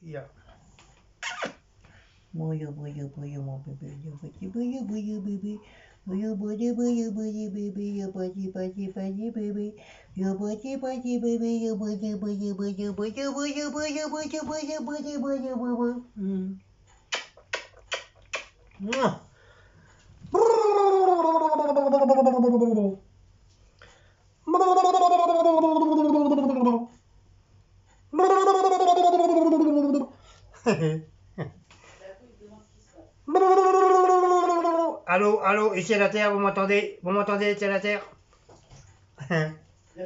Yeah. Bouillou, bouillou, bouillou, mon bébé. Bouillou, bouillou, bébé. Bouillou, bouillou, bouillou, bouillou, bébé. Yo, bouillou, bouillou, bouillou, bébé. Yo, bouillou, bouillou, bébé. Yo, bouillou, bouillou, bouillou, bouillou, bouillou, bouillou, bouillou, bouillou, bouillou, bouillou, bouillou. Allô, allô, ici à la terre, vous m'entendez? Vous m'entendez, ici à la terre? D'un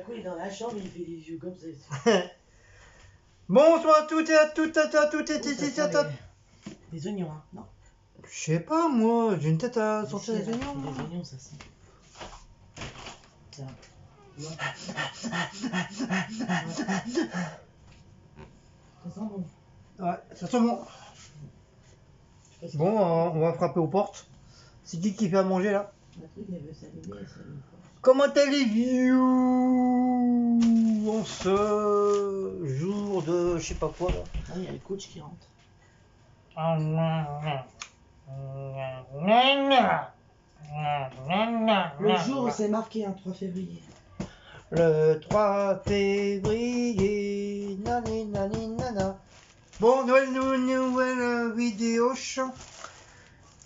coup, il est dans la chambre, il fait des yeux comme ça. Bonsoir à toutes et à toutes, à toutes et à toutes. Des oignons, hein, non? Je sais pas, moi, j'ai une tête à sortir des oignons. Des oignons, ça sent. Tiens. Ça sent bon. Ouais, ça sent bon. Bon, on va frapper aux portes. C'est qui fait à manger là? La truc, elle veut s'allumer, elle s'allume pas. Comment allez-vous en ce jour de je sais pas quoi là? Ah, il y a le coach qui rentre. Le jour où c'est marqué, un 3 février. Le 3 février, nani nani nana. Bon, nouvelle vidéo.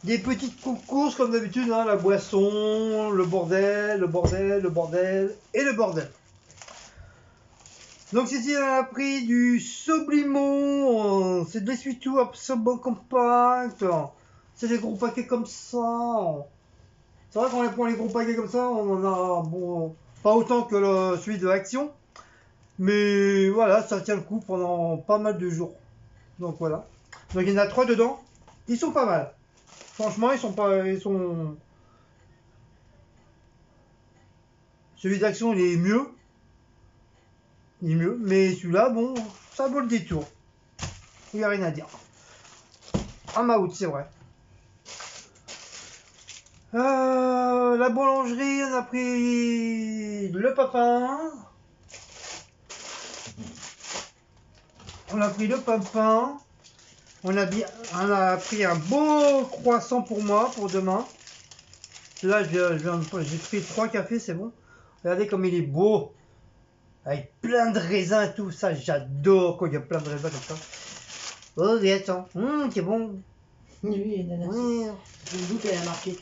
Des petites courses comme d'habitude, hein, la boisson, le bordel, le bordel, le bordel et le bordel. Donc ici on a pris du Sublimon, c'est de l'essuie-tout absorbant compact, c'est des gros paquets comme ça. C'est vrai qu'on les prend les gros paquets comme ça, on en a bon, pas autant que celui de Action, mais voilà, ça tient le coup pendant pas mal de jours. Donc voilà. Donc il y en a 3 dedans, ils sont pas mal. Franchement, ils sont pas, ils sont. Celui d'Action, il est mieux. Il est mieux, mais celui-là, bon, ça vaut le détour. Il n'y a rien à dire. Ah, ma c'est vrai. La boulangerie, on a pris le papin. On a pris le papin. On a pris un beau croissant pour moi, pour demain. Là, j'ai pris 3 cafés, c'est bon. Regardez comme il est beau. Avec plein de raisins et tout ça, j'adore quand il y a plein de raisins comme ça. Oh, et attends, c'est bon. Oui, et nana. Oui. Le bouc, elle a marqué.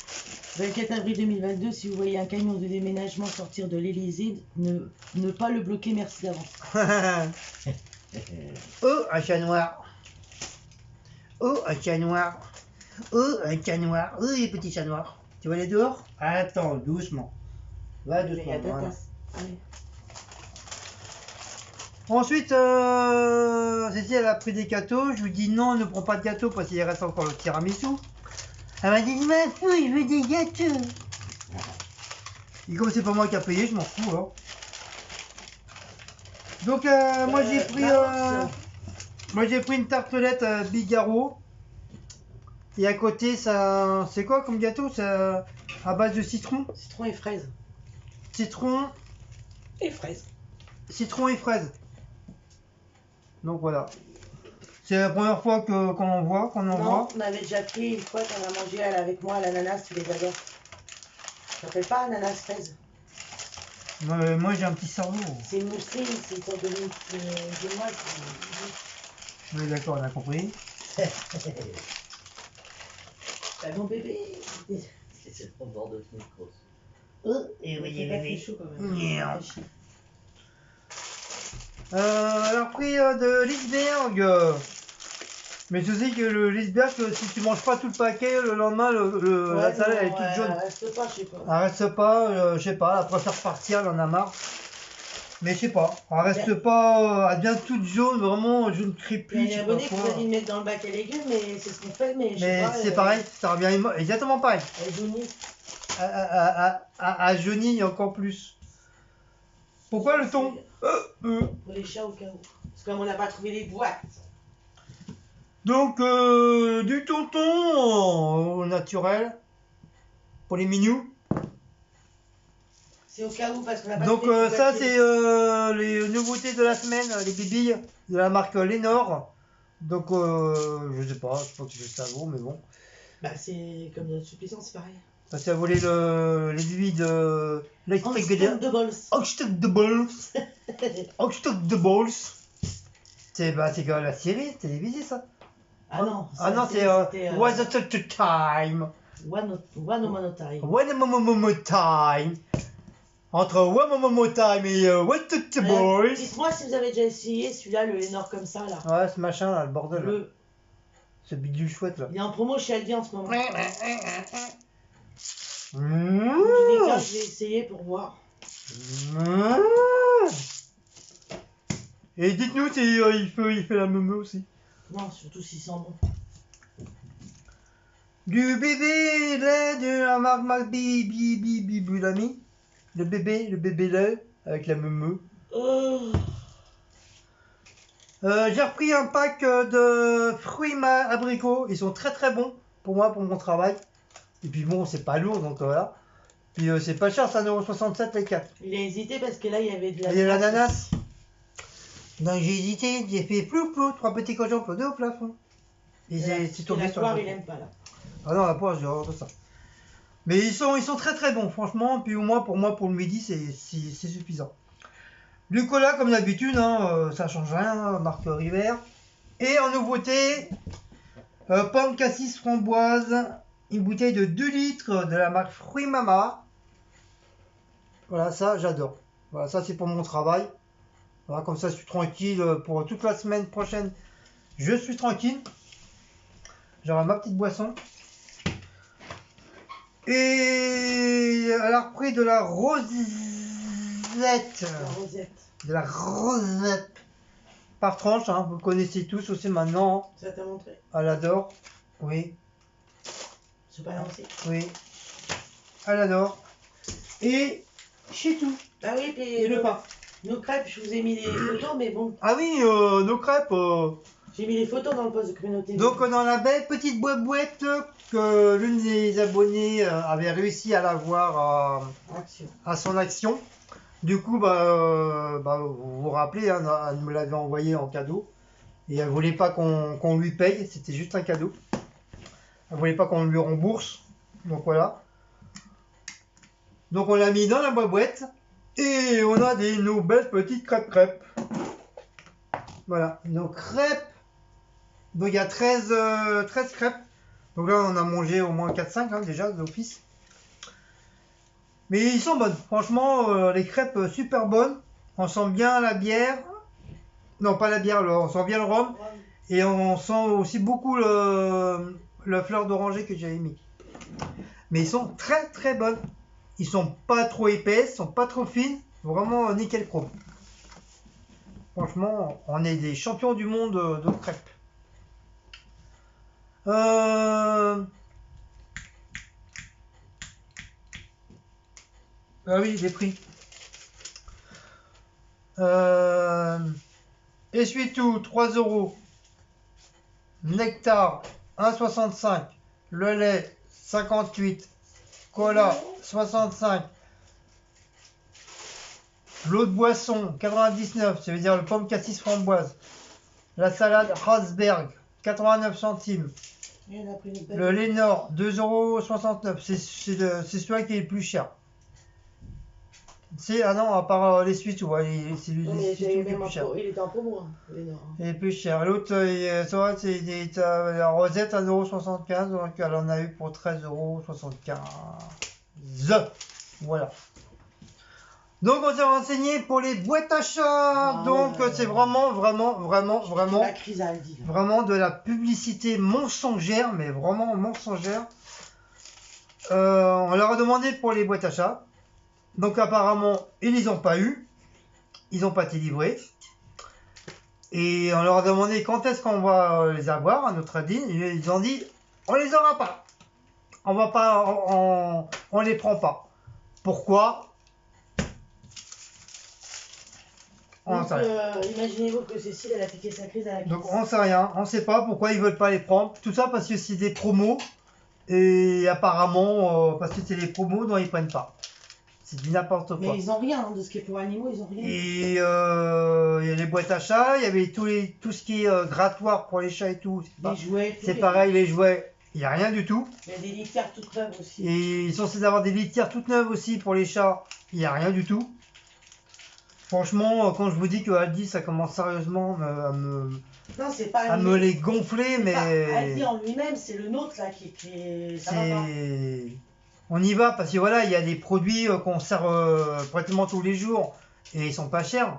24 avril 2022, si vous voyez un camion de déménagement sortir de l'Elysée, ne pas le bloquer, merci d'avance. Oh, un chat noir. Oh, un chat noir. Oh, un chat noir. Oh, les petits chats noirs. Tu vas aller dehors? Attends, doucement. Va doucement. Il y a ta Voilà. tasse. Allez. Ensuite, Cécile, elle a pris des gâteaux. Je lui dis non, ne prends pas de gâteau parce qu'il reste encore le tiramisu. Elle m'a dit, ma fille, je veux des gâteaux. Et comme c'est pas moi qui a payé, je m'en fous. Hein. Donc, moi j'ai pris une tartelette Bigaro. Et à côté, ça, c'est quoi comme gâteau? C'est à base de citron. Citron et fraise. Citron Et fraise. Citron et fraise. Donc voilà. C'est la première fois qu'on en voit, Non, on avait déjà pris une fois qu'on a mangé elle, avec moi à l'ananas, tu les adores. Ça s'appelle pas ananas fraise. Moi j'ai un petit cerveau. C'est une mousseline, c'est une sorte de génoise. Oui d'accord, on a compris. Bah mon bébé. C'est au bord de Snickers. Oh, et Il fait pas très chaud quand même. Merde. Alors pris de l'iceberg. Mais tu sais que le l'iceberg, si tu manges pas tout le paquet, le lendemain, la salade elle est toute jaune. Elle reste pas, je sais pas. Elle reste pas, je sais pas, elle préfère partir, elle en a marre. Mais je sais pas, elle reste pas, elle devient toute jaune, vraiment jaune crépue. Il y a un abonné qui nous a dit de mettre dans le bac à légumes, mais c'est ce qu'on fait, mais je sais pas. Mais c'est pareil, ça revient exactement pareil. Elle jaunit. À jaunit encore plus. Pourquoi le thon? Pour les chats au cas où. Parce que comme on n'a pas trouvé les boîtes. Donc, du tonton au naturel. Pour les mignous. C'est au cas où, parce qu'on n'a pas Donc, trouvé les ça, boîtes. c'est les nouveautés de la semaine, les bibilles de la marque Lénore. Donc, je sais pas, je pense que ça vaut, mais bon. Bah, c'est comme notre suppliant, c'est pareil. Ça a volé les lui de Unstopables. Unstopables. Unstopables. C'est quand même la série télévisée, ça. Ah non, Ah non, c'est What's the Time. One Moment Time. One Moment Time. Entre One Moment Time et What's the Boys. Dites-moi si vous avez déjà essayé celui-là, le Lénore comme ça, là. Ouais, ce machin là, le bordel. Là. Le... Ce bidule chouette là. Il est en promo chez Aldi en ce moment. Mmh. Je vais essayer pour voir. Et dites-nous si il fait la même aussi. Non, surtout s'il sent bon. Du bébé lait de la marque Bibulami. Le bébé lait avec la meumeu. Oh. J'ai repris un pack de fruits abricots. Ils sont très très bons pour moi, pour mon travail. Et puis bon, c'est pas lourd donc voilà. Puis c'est pas cher, c'est 1,67€ les 4. Il a hésité parce que là il y avait de la. Il y a l'ananas. Donc j'ai hésité, j'ai fait plou, 3 petits cochons plodés au plafond. Et c'est tombé la sur poire, le il aime pas là. Ah non, la poire, j'ai horreur de ça. Mais ils sont très très bons, franchement. Puis au moins pour le midi, c'est suffisant. Du cola, comme d'habitude, hein, ça change rien, marque River. Et en nouveauté, pomme cassis framboise, une bouteille de 2 litres de la marque Fruit Mama. Voilà, ça j'adore. Voilà, ça c'est pour mon travail. Voilà, comme ça je suis tranquille pour toute la semaine prochaine. Je suis tranquille. J'aurai ma petite boisson. Et elle a repris de la rosette. La rosette. De la rosette. Par tranche, hein, vous connaissez tous aussi maintenant. Ça t'a montré. Elle adore. Oui, C'est pas lancé. oui. Elle adore. Et c'est tout. Ah oui, puis Et le pain. nos crêpes, je vous ai mis les photos, mais bon. Ah oui, nos crêpes. J'ai mis les photos dans le post de communauté. Donc dans la belle petite boîte que l'une des abonnés avait réussi à l'avoir Action. à son action. Du coup, vous vous rappelez, hein, elle me l'avait envoyé en cadeau. Et elle voulait pas qu'on lui paye, c'était juste un cadeau. Elle voulait pas qu'on lui rembourse. Donc voilà. Donc on l'a mis dans la boîte. Et on a nos belles petites crêpes. Voilà, nos crêpes. Donc il y a 13 crêpes. Donc là on a mangé au moins 4-5 hein, déjà d'office. Mais ils sont bonnes. Franchement, les crêpes super bonnes. On sent bien la bière. Non, pas la bière, on sent bien le rhum. Et on sent aussi beaucoup la fleur d'oranger que j'avais mis. Mais ils sont très très bonnes. Ils sont pas trop épaisses, ils sont pas trop fines. Vraiment nickel chrome. Franchement, on est des champions du monde de crêpes. Ah oui, les prix. Essuie-tout, 3 €. Nectar, 1,65. Le lait, 58. Cola, 65. L'eau de boisson, 99. Ça veut dire le pomme cassis framboise. La salade Rasberg, 89 centimes. Le Lénore, 2,69 €. C'est celui qui est le plus cher. Ah non, à part l'essuie-tout, ouais, c'est lui qui est le plus cher. Il était en promo, hein, Lénore. Il est plus cher. L'autre, c'est la rosette, 1,75 €, donc elle en a eu pour 13,75 €. Voilà. Donc on s'est renseigné pour les boîtes à chat. Donc c'est vraiment La crise à Aldi. vraiment de la publicité mensongère, mais vraiment mensongère. On leur a demandé pour les boîtes à chat. Donc apparemment, ils les ont pas eu. Ils n'ont pas été livrés. Et on leur a demandé quand est-ce qu'on va les avoir, à notre avis. Ils ont dit, on les aura pas. On va pas, on les prend pas. Pourquoi? Donc, imaginez-vous que Cécile, elle a piqué sa crise à la crise. Donc on sait rien, on sait pas pourquoi ils veulent pas les prendre. Tout ça parce que c'est des promos. Et apparemment, parce que c'est des promos dont ils prennent pas. C'est du n'importe quoi. Mais ils ont rien, hein, de ce qui est pour animaux, ils ont rien. Et il y a les boîtes à chats, il y avait tout ce qui est grattoir pour les chats et tout. Les jouets. C'est pareil, les jouets, il n'y a rien du tout. Il y a des litières toutes neuves aussi. Et ils sont censés avoir des litières toutes neuves aussi pour les chats, il n'y a rien du tout. Franchement, quand je vous dis que Aldi, ça commence sérieusement Non, c'est pas à me les gonfler, mais... Aldi en lui-même, c'est le nôtre là qui est... Ça va pas. On y va parce que voilà, il y a des produits qu'on sert pratiquement tous les jours et ils sont pas chers.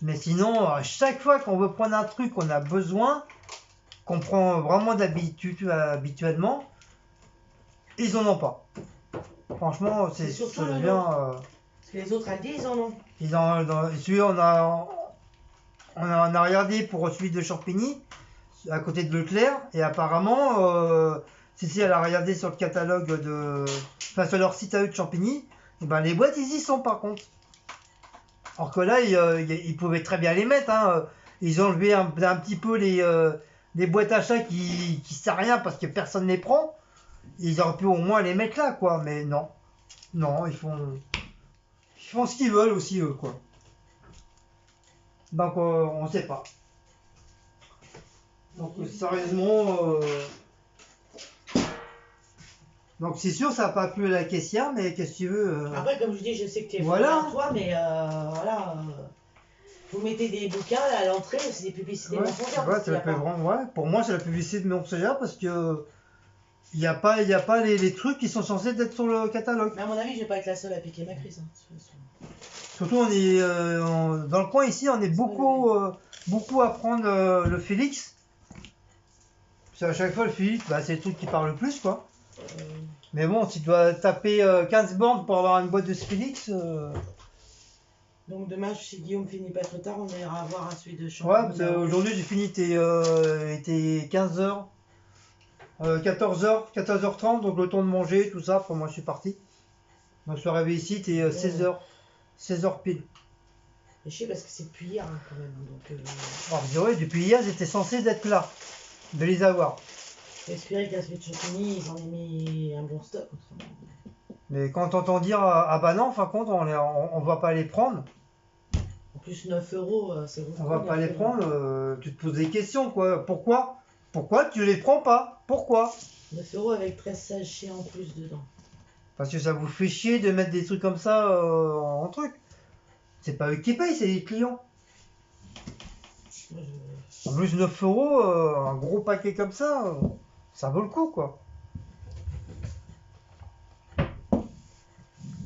Mais sinon, à chaque fois qu'on veut prendre un truc qu'on a besoin, qu'on prend vraiment d'habitude habituellement, ils en ont pas. Franchement, c'est surtout ça le devient. Parce que les autres Aldi, ils en ont. Celui on a regardé pour celui de Champigny, à côté de Leclerc, et apparemment, si elle a regardé sur le catalogue enfin sur leur site à eux de Champigny, et ben les boîtes ils y sont par contre. Alors que là, ils pouvaient très bien les mettre, hein. Ils ont enlevé un petit peu les boîtes à chats qui servent à rien parce que personne ne les prend. Ils auraient pu au moins les mettre là, quoi, mais non. Non, ils font ce qu'ils veulent aussi, eux, quoi. Donc, on sait pas. Donc, sérieusement... Donc, c'est sûr, ça n'a pas plu à la caissière, mais qu'est-ce que tu veux Après, comme je dis, je sais que tu es voilà. toi, mais voilà... Vous mettez des bouquins là, à l'entrée, c'est des publicités mensongères. Ouais, pour moi, c'est la publicité mensongère parce que... Il n'y a pas les trucs qui sont censés être sur le catalogue. Mais à mon avis, je vais pas être la seule à piquer ma crise. Hein, surtout, on est dans le coin ici, on est beaucoup à prendre le Félix. Parce qu'à chaque fois, le Félix, bah, c'est le truc qui parle le plus, quoi. Mais bon, si tu dois taper 15 bornes pour avoir une boîte de Félix... Donc demain, si Guillaume finit pas trop tard, on ira voir un celui de champ. Ouais, parce qu'aujourd'hui, j'ai fini, il était 15h. 14h, 14h30, donc le temps de manger, tout ça, après moi je suis parti. Donc je suis arrivé ici, t'es 16h pile. Et je sais parce que c'est depuis hier hein, quand même. Donc, alors ouais, depuis hier, j'étais censé d'être là, de les avoir. J'espérais qu'à celui de Champigny, ils en aient mis un bon stock. Autrement. Mais quand t'entends dire, ah bah non, fin compte, on va pas les prendre. En plus 9 €, c'est beaucoup. On va pas les prendre, tu te poses des questions, quoi. Pourquoi tu les prends pas? Pourquoi? 9 € avec 13 sachets en plus dedans. Parce que ça vous fait chier de mettre des trucs comme ça en truc. C'est pas eux qui payent, c'est les clients. En plus 9 €, un gros paquet comme ça, ça vaut le coup quoi.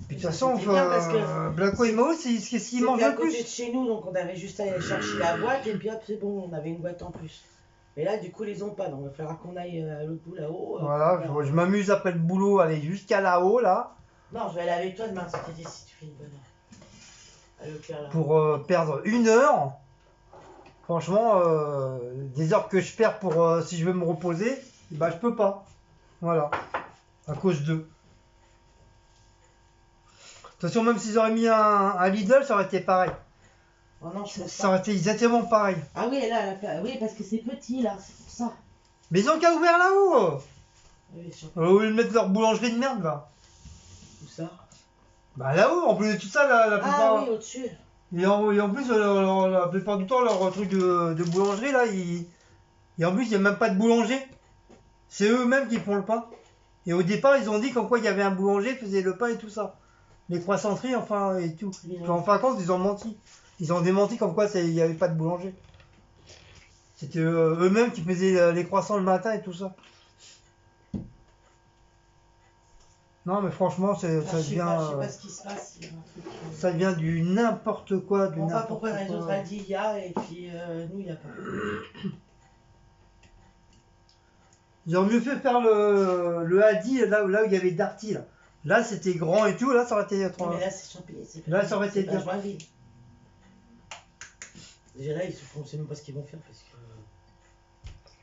Puis de toute façon, Blanco et Mao, c'est ce qu'ils mangent le plus. C'était à côté de chez nous, donc on avait juste à aller chercher la boîte et puis hop, c'est bon, on avait une boîte en plus. Et là, du coup, ils ont pas, donc il va falloir qu'on aille à l'autre bout là-haut. Voilà, je m'amuse après le boulot, aller jusqu'à là-haut là. Non, je vais aller avec toi demain, si tu fais une bonne heure. À Leclerc, là. Pour perdre 1 heure. Franchement, des heures que je perds pour si je veux me reposer, bah je peux pas. Voilà. À cause d'eux. De toute façon, même s'ils auraient mis un Lidl, ça aurait été pareil. Oh non, ça aurait été exactement pareil. Ah oui, là, oui, parce que c'est petit là, c'est pour ça. Mais ils ont qu'à ouvrir là-haut. Oui, au lieu de mettre leur boulangerie de merde là. Où ça? Bah là-haut, en plus de tout ça, la plupart. Ah oui, au-dessus. Et en plus, la plupart du temps, leur truc de boulangerie là, et en plus, il n'y a même pas de boulanger. C'est eux-mêmes qui font le pain. Et au départ, ils ont dit qu'en quoi il y avait un boulanger qui faisait le pain et tout ça. Les croissanteries, enfin, et tout. En fin de compte, ils ont menti. Ils ont démenti comme quoi il n'y avait pas de boulanger. C'était eux-mêmes qui faisaient les croissants le matin et tout ça. Non mais franchement, ça devient... Je sais pas ce qui se passe. Ça devient du n'importe quoi. On va pourquoi dans les autres Aldi il y a et puis nous il n'y a pas. Ils auraient mieux fait faire le Aldi là où il y avait Darty là. Là c'était grand et tout, là ça aurait été... Non, mais là c'est Champigny, là ça aurait été bien. Déjà là, on ne sait même pas ce qu'ils vont faire parce que.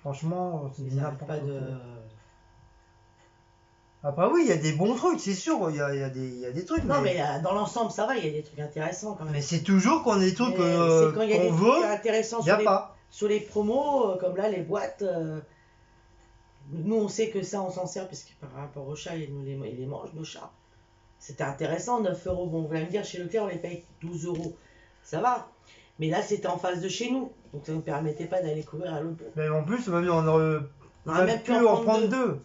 Franchement, c'est n'importe quoi. De... Après, oui, il y a des bons trucs, c'est sûr. Il y a des trucs. Non, mais dans l'ensemble, ça va, il y a des trucs intéressants quand même. Mais c'est toujours qu'on a des trucs qu'on veut. Il y a des trucs intéressants sur les promos, comme là, les boîtes. Nous, on sait que ça, on s'en sert parce que par rapport aux chats, ils les mangent, nos chats. c'était intéressant, 9 euros. Bon, vous allez me dire, chez Leclerc, on les paye 12 euros. Ça va. Mais là, c'était en face de chez nous. Donc ça ne nous permettait pas d'aller courir à l'autre bout. Mais en plus, même on aurait On aurait même pu en prendre deux.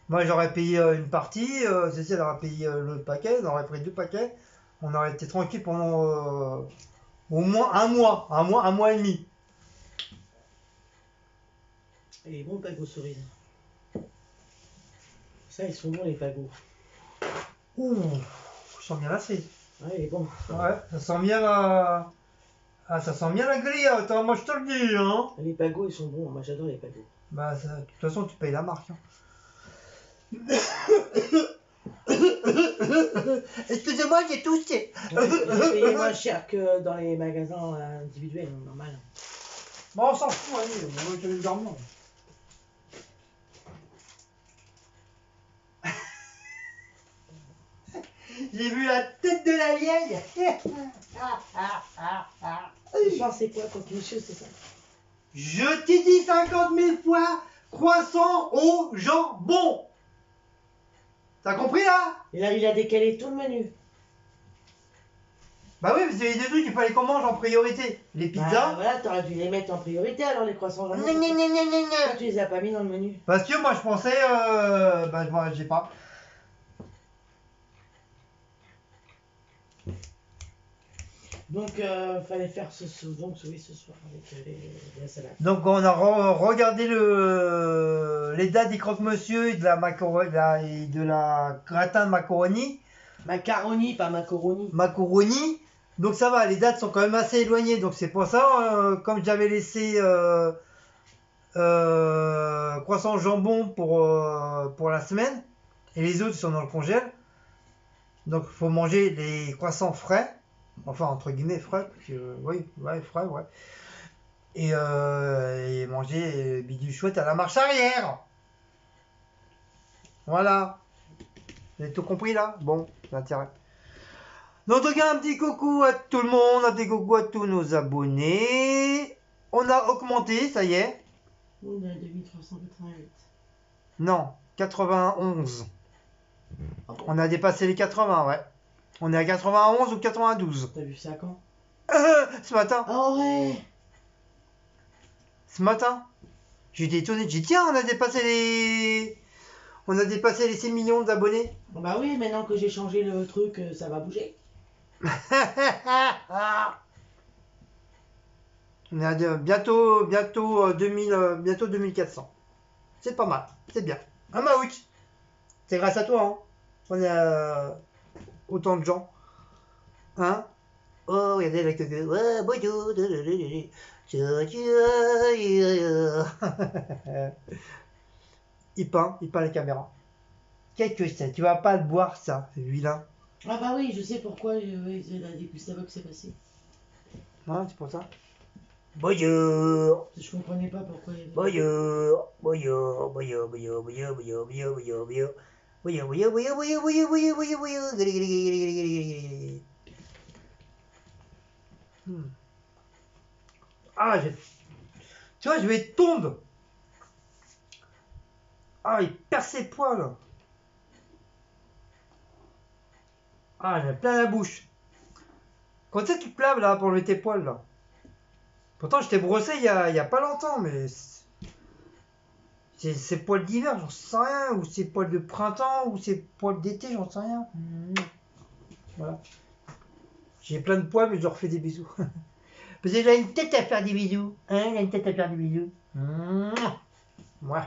Moi, j'aurais payé une partie, Cécile elle aurait payé l'autre paquet, on aurait pris 2 paquets. On aurait été tranquille pendant au moins un mois et demi. Et les bons pagos cerises. Ça, ils sont bons, les pagos. Ouh, je sens bien la cerise. Ouais, il est bon. Ouais, ça sent bien la... Ah, ça sent bien la griotte, hein, moi je te le dis, hein. Les pagos, ils sont bons. Moi, j'adore les pagos. Bah, de toute façon, tu payes la marque. Hein. Excusez-moi, j'ai toussé. J'ai payé moins cher que dans les magasins individuels, normal. Bon, on s'en fout, allez, on va te le dormir. J'ai vu la tête de la vieille. Ce soir, c'est quoi, coquille-monsieur, c'est ça? Je t'ai dit 50 000 fois croissant au jambon. T'as compris là? Et là, il a décalé tout le menu. Bah oui, parce qu'il y a des trucs qu'il fallait qu'on mange en priorité. Les Bah, pizzas. voilà, t'aurais dû les mettre en priorité alors, les croissants jambon. Gna, gna, gna, gna, gna, gna. Pourquoi tu les as pas mis dans le menu? Parce que moi je pensais, bah j'ai pas. Donc, fallait faire ce soir avec la salade. Donc on a regardé les dates des croque-monsieur et de la gratin de macaroni. Macaroni, pas macaroni. Macaroni. Donc ça va, les dates sont quand même assez éloignées. Donc c'est pour ça, comme j'avais laissé croissant jambon pour la semaine, et les autres sont dans le congèle. Donc il faut manger les croissants frais. Enfin, entre guillemets, frais, parce que, oui, ouais, frais, ouais. Et manger bidule chouette à la marche arrière. Voilà. Vous avez tout compris, là? Bon, l'intérêt. Donc, en tout cas, un petit coucou à tout le monde, un petit coucou à tous nos abonnés. On a augmenté, ça y est. On a 2388. Non, 91. On a dépassé les 80, ouais. On est à 91 ou 92. T'as vu ça quand? Ce matin. Ah ouais. Ce matin. J'étais étonné. J'ai dit, tiens, on a dépassé les 6 millions d'abonnés. Bah oui, maintenant que j'ai changé le truc, ça va bouger. On est à bientôt 2400. C'est pas mal. C'est bien. Un maouch. C'est grâce à toi, hein. On est à autant de gens. Hein? Oh, regardez la queue. Oh, bonjour. Il peint la caméra. Qu'est-ce que c'est? Tu vas pas le boire, ça, c'est vilain. Ah bah oui, je sais pourquoi la Gustavox s'est passé. Ouais, c'est pour ça. Bonjour. Je comprenais pas pourquoi. Bonjour. Bonjour. Bonjour. Bonjour. Bonjour. Bonjour. Bonjour. Bonjour. Bonjour. Bonjour. Bonjour. Bonjour. Bonjour. Bonjour. Bonjour. Bonjour. Ah, tu vois, je vais tomber. Ah, il perd ses poils. Ah, j'ai plein la bouche. Quand est-ce que tu te laves là pour enlever tes poils là? Pourtant, je t'ai brossé il y a pas longtemps, mais c'est poils d'hiver, j'en sais rien. Ou c'est poils de printemps, ou c'est poils d'été, j'en sais rien. Voilà. J'ai plein de poils, mais je leur fais des bisous. Parce que j'ai une tête à faire des bisous. Hein, j'ai une tête à faire des bisous. Ouais.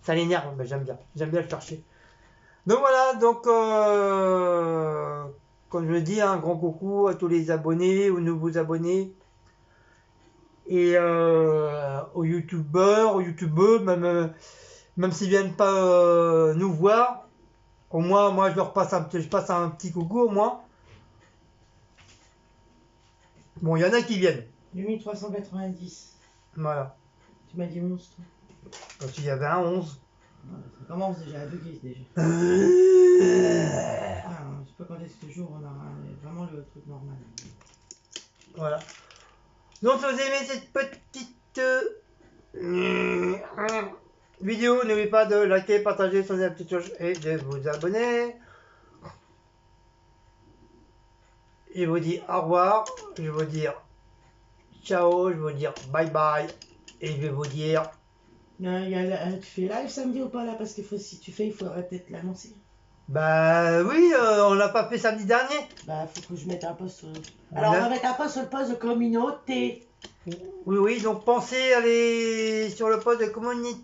Ça l'énerve, mais j'aime bien. J'aime bien le chercher. Donc voilà, donc comme je le dis, un grand coucou à tous les abonnés, aux nouveaux abonnés. Et aux youtubeurs, même s'ils viennent pas nous voir, au moins moi je passe un petit coucou au moins. Bon, il y en a qui viennent. 2390. Voilà. Tu m'as dit 11, toi. Quand il y avait un 11. Ça commence déjà à bugger déjà. Ah, je sais pas quand est-ce que ce jour on aura vraiment le truc normal. Voilà. Donc si vous aimez cette petite vidéo, n'oubliez pas de liker, partager, sonner la petite cloche et de vous abonner. je vous dis au revoir, je vais vous dire ciao, je vais vous dire bye bye, et je vais vous dire... Tu fais live samedi ou pas là? Parce que si tu fais, il faudrait peut-être l'annoncer. Bah oui, on l'a pas fait samedi dernier. Bah, faut que je mette un post sur... Alors, on va mettre un post sur le post de communauté. Oui, donc pensez à aller sur le poste de communauté.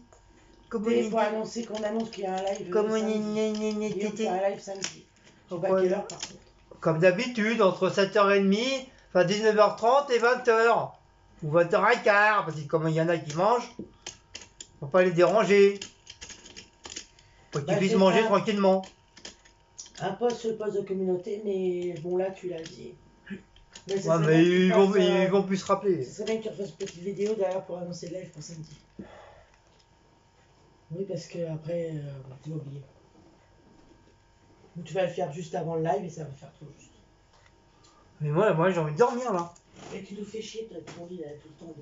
Pour annoncer qu'on annonce qu'il y a un live samedi. Et on fait un live samedi. Je sais pas à quelle heure par contre. Comme d'habitude, entre 7h30, enfin 19h30 et 20h. Ou 20h15, parce que comme il y en a qui mangent, faut pas les déranger. Faut qu'ils puissent manger tranquillement. Un post sur le poste de communauté, mais bon là tu l'as dit. Mais, mais ils vont plus se rappeler. Ce serait bien que tu refasses une petite vidéo derrière pour annoncer le live pour samedi. Oui, parce que après, tu vas oublier. Ou tu vas le faire juste avant le live et ça va faire trop juste. Mais moi j'ai envie de dormir là. Et tu nous fais chier, toi, ton envie tout le temps.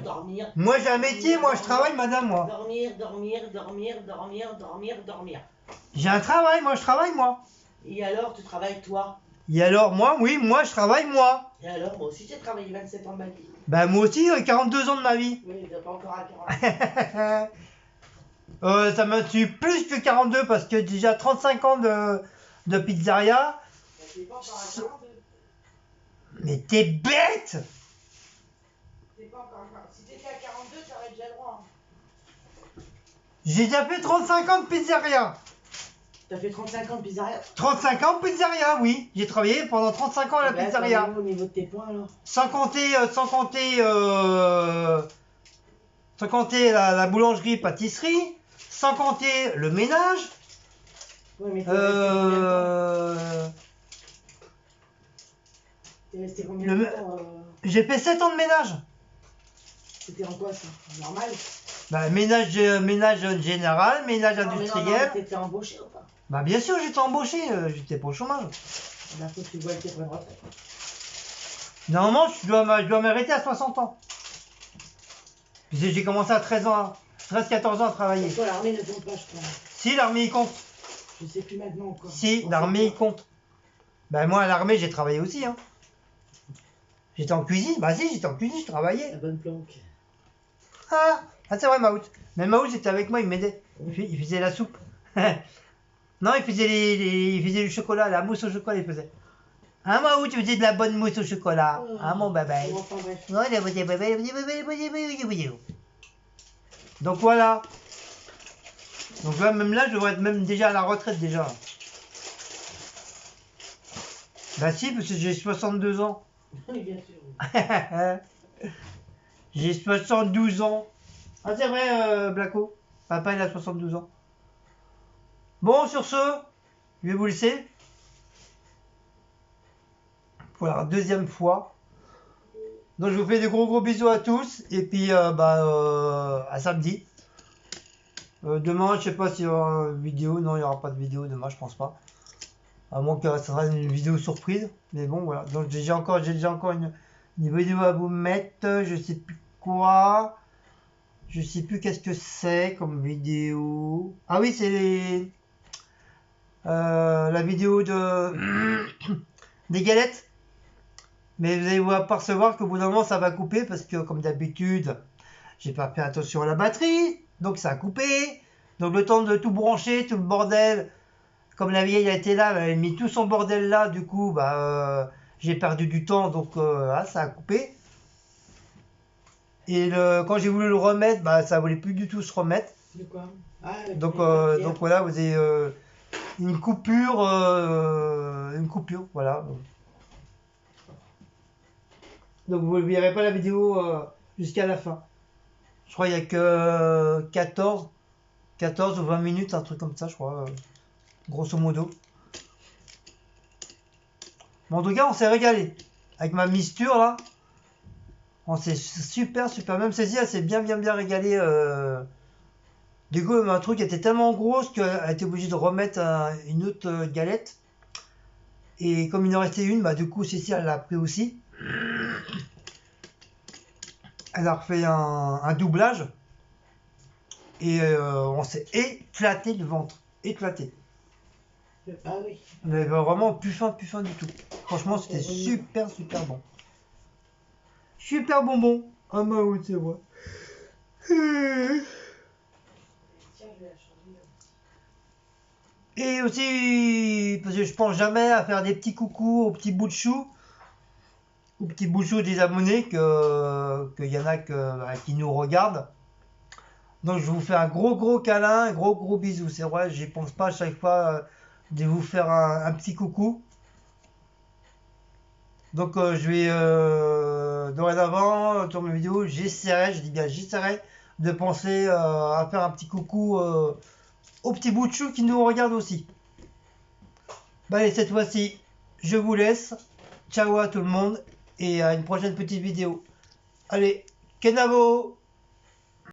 Dormir. Moi j'ai un métier, moi je travaille, madame, moi. Dormir. J'ai un travail, moi je travaille, moi. Et alors, tu travailles toi? Et alors, moi, oui, moi je travaille, moi. Et alors, moi aussi j'ai travaillé 27 ans de ma vie. Bah moi aussi, 42 ans de ma vie. Oui, mais pas encore à 40. Ça me tue plus que 42 parce que déjà 35 ans de pizzeria. T'es pas encore à 42. Mais t'es bête! T'es pas encore à 40. Si t'étais à 42, t'aurais déjà le droit. J'ai déjà fait 35 ans de pizzeria. T'as fait 35 ans de pizzeria? 35 ans de pizzeria, oui. J'ai travaillé pendant 35 ans à la pizzeria. Au niveau de tes points alors? Sans compter la boulangerie, pâtisserie, sans compter le ménage. Ouais, mais t'es resté combien de temps J'ai fait 7 ans de ménage. C'était en quoi ça? Normal? Bah, ménage général, ménage industriel. T'étais embauché ou pas? Bah bien sûr j'étais embauché, j'étais pas au chômage. La fois que tu vois que t'es pas de retraite. Normalement je dois m'arrêter à 60 ans. Puis j'ai commencé à 13-14 ans à travailler. Toi l'armée ne compte pas je crois. Si l'armée il compte. Je sais plus maintenant encore. Si l'armée il compte. Bah moi à l'armée j'ai travaillé aussi hein. J'étais en cuisine, bah si j'étais en cuisine, je travaillais. La bonne planque. Ah c'est vrai Maout. Mais Maout j'étais avec moi, il m'aidait. Il faisait la soupe. Non, il faisait du chocolat, la mousse au chocolat, il faisait. Hein, Maout, tu faisais de la bonne mousse au chocolat. Hein, mon bébé. Enfin bref. Non, donc voilà. Donc là, même là, je devrais être même déjà à la retraite déjà. Bah si, parce que j'ai 62 ans. Oui, bien sûr. J'ai 72 ans. Ah, c'est vrai, Blacko. Papa, il a 72 ans. Bon, sur ce, je vais vous laisser. Pour la deuxième fois. Donc, je vous fais des gros bisous à tous. Et puis, à samedi. Demain, je sais pas s'il y aura une vidéo. Non, il n'y aura pas de vidéo demain, je pense pas. À moins que ça sera une vidéo surprise. Mais bon, voilà. Donc, j'ai déjà encore une vidéo à vous mettre. Je sais plus quoi. Je sais plus qu'est-ce que c'est comme vidéo. Ah oui, c'est la vidéo des galettes. Mais vous allez vous apercevoir qu'au bout d'un moment, ça va couper parce que, comme d'habitude, j'ai pas fait attention à la batterie. Donc, ça a coupé. Donc, le temps de tout brancher, tout le bordel. Comme la vieille a été là, elle a mis tout son bordel là. Du coup, j'ai perdu du temps. Donc, ça a coupé. Et quand j'ai voulu le remettre, ça voulait plus du tout se remettre. De quoi? Donc voilà, vous avez une coupure, voilà. Donc vous ne verrez pas la vidéo jusqu'à la fin. Je crois qu'il n'y a que 14 ou 20 minutes, un truc comme ça, je crois, grosso modo. Bon, en tout cas, on s'est régalé avec ma misture là. On s'est super, même Cécile, elle s'est bien régalée. Du coup, un truc était tellement grosse qu'elle a été obligée de remettre une autre galette. Et comme il en restait une, du coup, Cécile, elle l'a pris aussi. Elle a refait un doublage. Et on s'est éclaté le ventre. Éclaté. Ah oui. Mais vraiment plus fin du tout. Franchement, c'était super bon. Super bonbon. Ah bah oui, c'est vrai. Tiens, je vais la changer. Et aussi, parce que je pense jamais à faire des petits coucous aux petits bouts de chou, aux petits bouts de chou des abonnés que y en a qui nous regardent. Donc je vous fais un gros câlin, un gros bisou. C'est vrai, j'y pense pas à chaque fois de vous faire un petit coucou. Donc je vais dorénavant, sur mes vidéos, j'essaierai, je dis bien j'essaierai de penser à faire un petit coucou aux petits bouts de chou qui nous regardent aussi. Bah allez, cette fois-ci, je vous laisse. Ciao à tout le monde et à une prochaine petite vidéo. Allez, Kenavo!